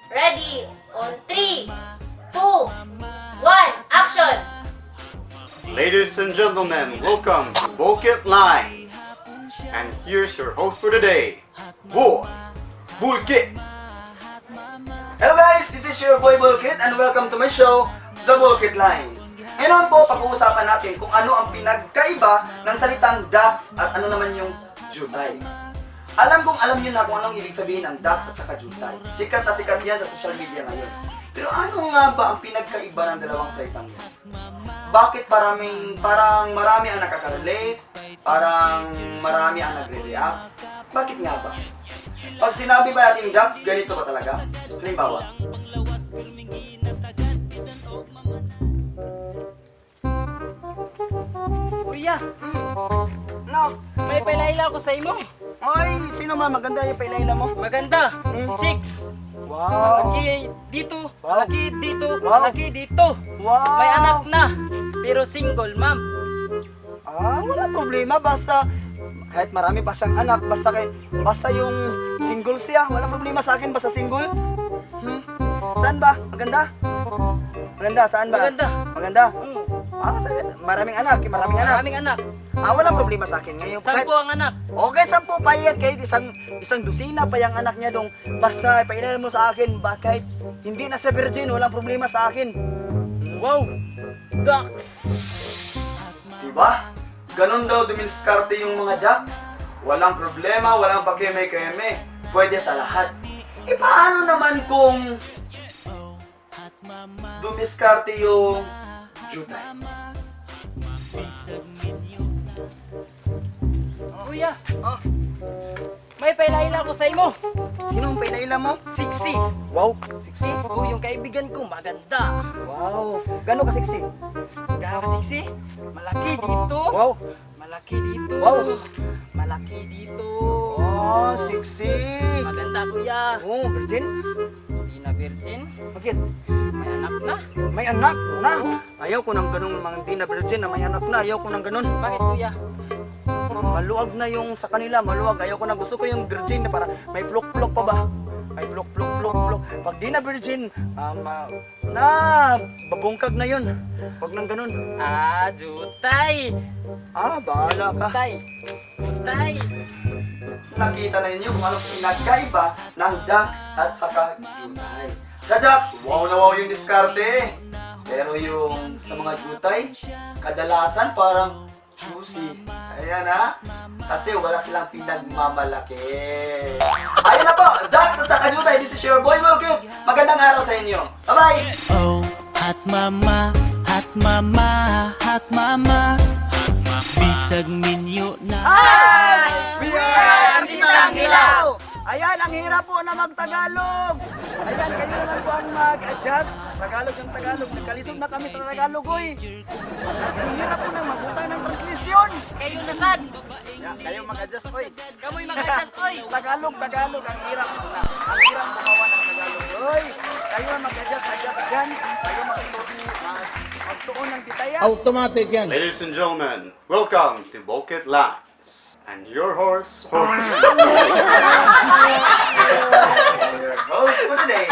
Ready? On 3, 2, 1, action! Ladies and gentlemen, welcome to Bukit Lines. And here's your host for today, Boy Bulkit. Hello guys, this is your boy Bulkit and welcome to my show, The Bulkit Lines. Ngayon po, pag-uusapan natin kung ano ang pinagkaiba ng salitang ducks at ano naman yung jutay. Alam niyo na kung anong ibig sabihin ng ducks at saka jutay. Sikat na sikat yan sa social media ngayon. Pero ano nga ba ang pinagkaiba ng dalawang salitang yan? Bakit parang marami ang nakaka-relate? Parang marami ang nagre-react? Bakit nga ba? Pag sinabi ba natin ducks, ganito ba talaga? Halimbawa, Kuya, no, may pailaila ko sa imo. ay, sino ma? Maganda yung pailayla mo. Maganda. Chicks. Wow! Malaki dito, Wow. malaki dito, Wow. malaki dito. Wow! May anak na, pero single, ma'am. Wala problema. Basta, kahit marami pa siyang anak, basta yung single siya. Wala problema sa akin, basta single. Saan ba? Maganda? Maganda, saan ba? Maganda. Maganda? Maraming anak. Maraming anak. Walang problema sa akin ngayon. 10 ang anak. Okay, 10 pa yan. Kahit isang dosina pa yung anak niya dong. Basta, painalan mo sa akin. Kahit hindi na siya virgin, walang problema sa akin. Wow! Ducks! Diba? Ganon daw dumiskarte yung mga ducks. Walang problema, walang pakeme-keme. Pwede sa lahat. Paano naman kung dumiskarte yung jutay? Kuya, may pailaila ko sa imo. Sino ang painaila mo? Sexy. Wow, sexy. Oh, yung kaibigan ko, maganda. Wow, gano'n ka sexy? Gano'n ka sexy? Malaki dito. Wow, Malaki dito. Wow. Malaki dito. oh, sexy. Maganda, kuya. Oh, virgin? Hindi na virgin. Bakit? May anak na. May anak na. Ayaw ko ng ganun mga hindi na virgin na may anak na. Ayaw ko ng ganun. Bakit, kuya? Maluwag na yung sa kanila, maluwag. Ayaw ko na, gusto ko yung virgin na para may plok-plok pa ba? May plok-plok-plok-plok. Pag di na virgin, babungkag na yun. Huwag nang ganun. Jutay. Bahala ka. Jutay. Jutay. Nakita na ninyo kung anong pinagkaiba ng ducks at saka jutay. Sa ducks, wow na wow yung diskarte. Pero yung sa mga jutay, kadalasan parang juicy. Ayan ha. Kasi wala silang pinagmamalaki. Ayun na po, ducks at saka jutay. This is your boy Bulkit. Magandang araw sa inyo. Bye-bye! Oh, hot mama, hot mama, hot mama. Bisag minyo na. We are Artistang Hilaw! Ayan, ang hirap po na mag-Tagalog. Ayan, kayo naman po ang mag-adjust. Tagalog ng Tagalog. Nagkalisod na kami sa Tagalog, oy. Ang hirap po na magbutang ng transmisyon. Kayo na sad. Kayo mag-adjust, oy. Kamoy mag-adjust, oy. Tagalog, ang hirap na. Ang hirap gumawa ng Tagalog, oy. Kayo mag-adjust dyan. Kayo magtuon ng bitaya. Automatic yan. Ladies and gentlemen, welcome to Bukit Lines. And your horse. Your host for today.